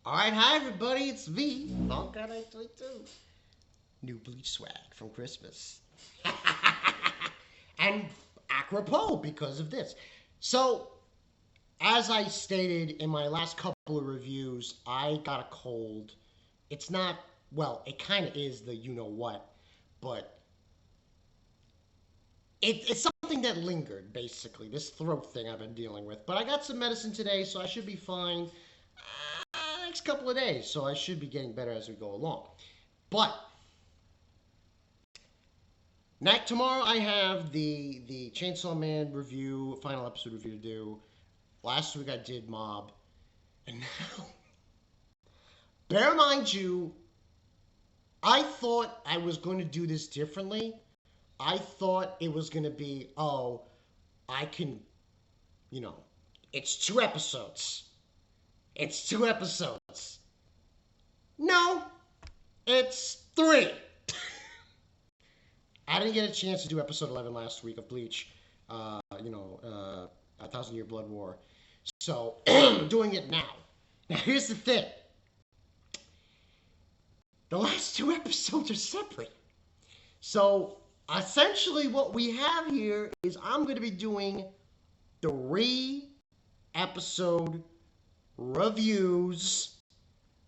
Alright, hi everybody, it's me, Long Guy 922. New Bleach swag from Christmas. And apropos because of this. So, as I stated in my last couple of reviews, I got a cold. It's not, well, it kind of is the you know what, but it's something that lingered, basically, this throat thing I've been dealing with. But I got some medicine today, so I should be fine next couple of days, so I should be getting better as we go along. But tomorrow I have the Chainsaw Man review, final episode review to do. Last week I did Mob, and now, bear mind you, I thought I was going to do this differently. I thought it was going to be, oh, I can, it's 2 episodes. It's 2 episodes. No, it's 3. I didn't get a chance to do episode 11 last week of Bleach, A Thousand Year Blood War. So, I'm doing it now. Now, here's the thing. The last 2 episodes are separate. So, essentially what we have here is I'm going to be doing 3 episode reviews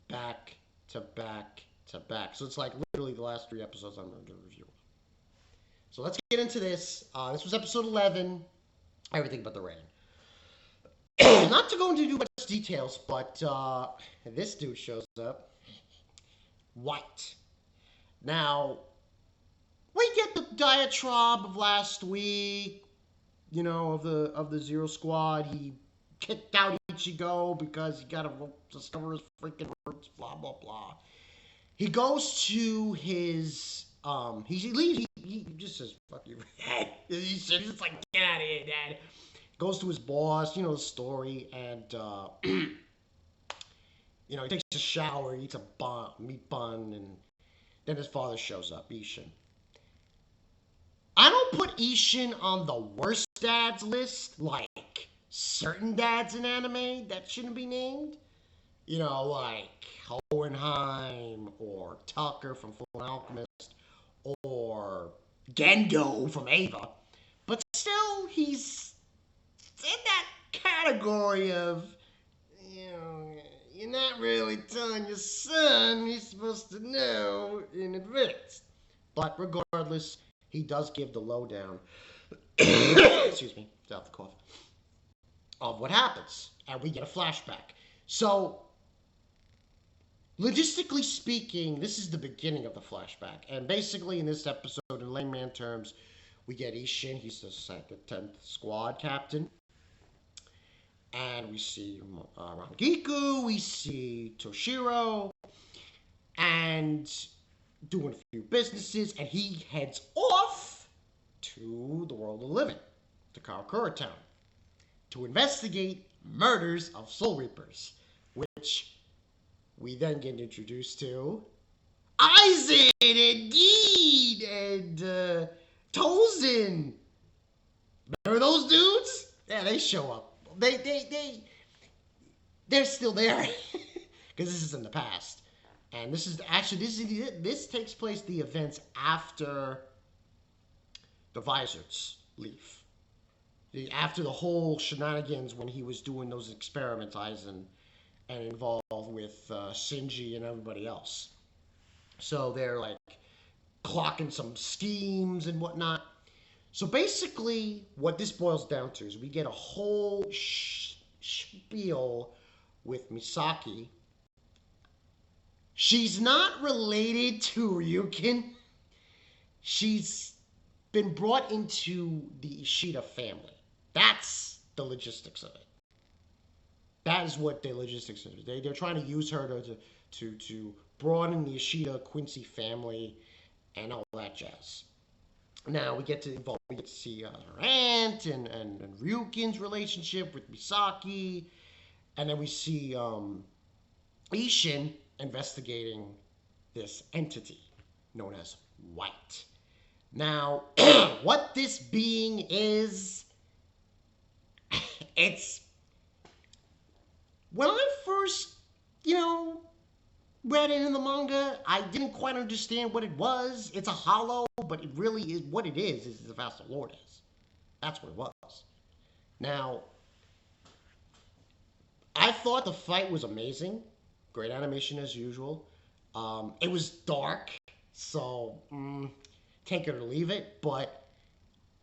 back to back to back. So, it's like literally the last 3 episodes I'm going to review. So let's get into this. This was episode 11, everything but the rain. Not to go into too much details, but this dude shows up. White. Now, we get the diatribe of last week, of the Zero Squad. He kicked out Ichigo because he got to discover his freaking roots, blah, blah, blah. He goes to his... He just says, fuck you, Dad. He's just like, get out of here, Dad. Goes to his boss, the story, and, he takes a shower, eats a meat bun, and then his father shows up, Ishin. I don't put Ishin on the worst dads list, like certain dads in anime that shouldn't be named. Like Hohenheim, or Tucker from Full Alchemist, or Gendo from Ava, but still, he's in that category of, you're not really telling your son he's supposed to know in advance. But regardless, he does give the lowdown, excuse me, without the cough, of what happens, and we get a flashback. So, logistically speaking, this is the beginning of the flashback. And basically, in this episode, in layman terms, we get Ishin. He's the 10th squad captain. And we see Rangiku. We see Toshiro. And doing a few businesses. And he heads off to the world of the living, to Karakura Town, to investigate murders of Soul Reapers, which... we then get introduced to Aizen, indeed, and Tozen. Remember those dudes? Yeah, they show up. They're still there because this is in the past, and this takes place the events after the Visors leave, after the whole shenanigans when he was doing those experiments, Aizen. And involved with Shinji and everybody else. So they're like clocking some schemes and whatnot. So basically, what this boils down to is we get a whole spiel with Misaki. She's not related to Ryukin. She's been brought into the Ishida family. That's the logistics of it. That is what the logistics is. They're trying to use her to broaden the Ishida Quincy family and all that jazz. Now we get to see her aunt and Ryukin's relationship with Misaki, and then we see Ishin investigating this entity known as White. Now, what this being is, it's... when I first, read it in the manga. I didn't quite understand what it was. It's a hollow, but it really is what it is the Vassal Lord is. That's what it was. Now, I thought the fight was amazing. Great animation as usual. It was dark, so take it or leave it. But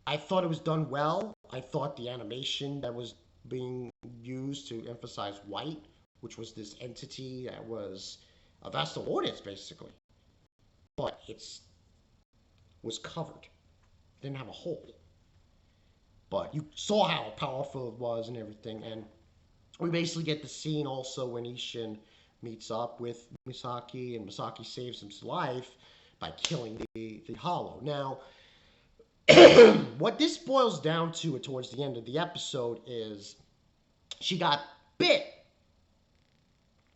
I thought it was done well. I thought the animation that was being used to emphasize white, which was this entity that was a Vassal Ordinance, basically. But it's was covered. Didn't have a hole. But you saw how powerful it was and everything. And we basically get the scene also when Ishin meets up with Misaki, and Misaki saves his life by killing the Hollow. Now, what this boils down to towards the end of the episode is she got bit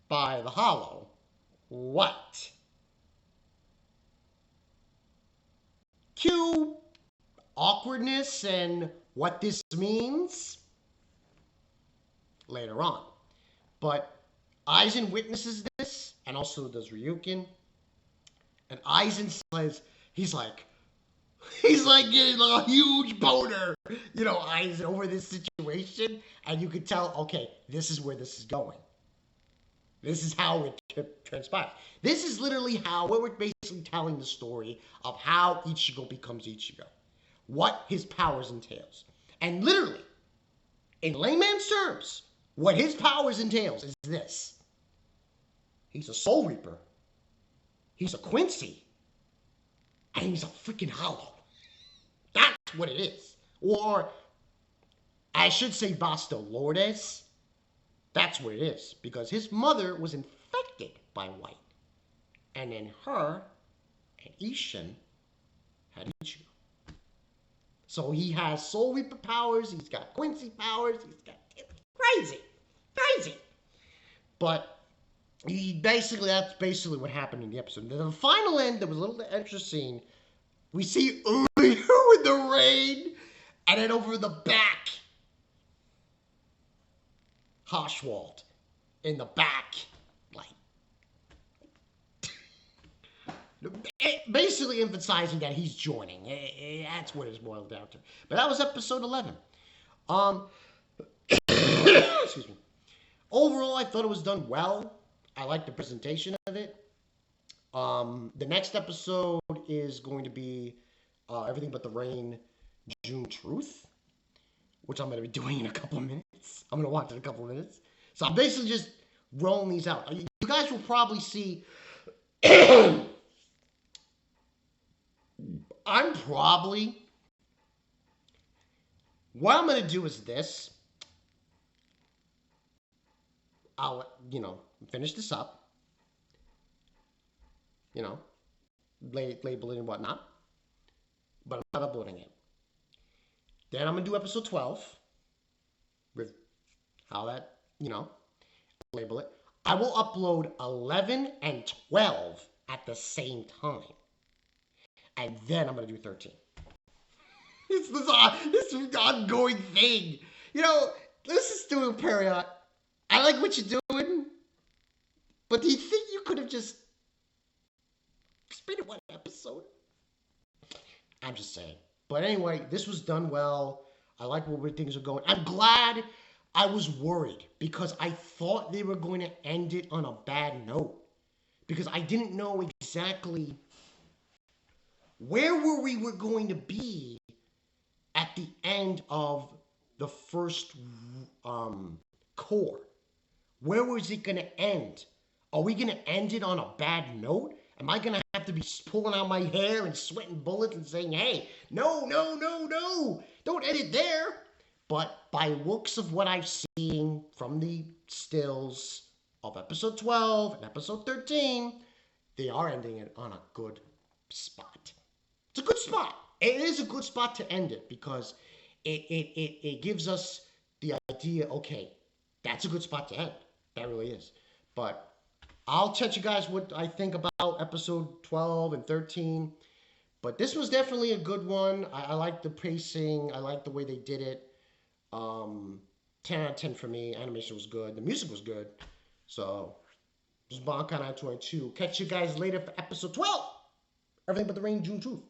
by the Hollow. What? Cue awkwardness and what this means later on. But Aizen witnesses this, and also does Ryukin. And Aizen says, he's like getting a huge boner, Aizen over this situation. And you could tell, okay, this is where this is going. This is how it transpires. This is literally how we're basically telling the story of how Ichigo becomes Ichigo. What his powers entails. And literally, in layman's terms, what his powers entails is this. He's a Soul Reaper. He's a Quincy. And he's a freaking Hollow. That's what it is. Or, I should say Basta Lourdes. That's what it is. Because his mother was infected by white. And then her and Ishin had Ichigo. So he has Soul Reaper powers. He's got Quincy powers. He's got... Crazy. Crazy. But... that's basically what happened in the episode. The final end, there was a little extra scene. We see Uyu in the rain, and then over the back, Hoshwald in the back, basically emphasizing that he's joining. That's what it's boiled down to. But that was episode 11. Excuse me. Overall, I thought it was done well. I like the presentation of it. The next episode is going to be Everything But the Rain, June Truth, which I'm going to be doing in a couple of minutes. I'm going to watch it in a couple of minutes. So I'm basically just rolling these out. You guys will probably see... What I'm going to do is this. I'll, finish this up. Label it and whatnot. But I'm not uploading it. Then I'm going to do episode 12. With how that, label it. I will upload 11 and 12 at the same time. And then I'm going to do 13. It's this ongoing thing. This is doing period. I like what you're doing. But do you think you could have just spit in one episode? I'm just saying. But anyway, this was done well. I like where things are going. I'm glad. I was worried because I thought they were going to end it on a bad note. Because I didn't know exactly where we were going to be at the end of the first core. Where was it going to end? Are we going to end it on a bad note? Am I going to have to be pulling out my hair and sweating bullets and saying, hey, no, don't end it there. But by looks of what I've seen from the stills of episode 12 and episode 13, they are ending it on a good spot. It's a good spot. It is a good spot to end it because it gives us the idea, okay, that's a good spot to end. That really is. But I'll tell you guys what I think about episode 12 and 13. But this was definitely a good one. I like the pacing. I like the way they did it. 10 out of 10 for me. Animation was good. The music was good. So, This is Bonkai 922. Catch you guys later for episode 12. Everything but the Rain, June Truth.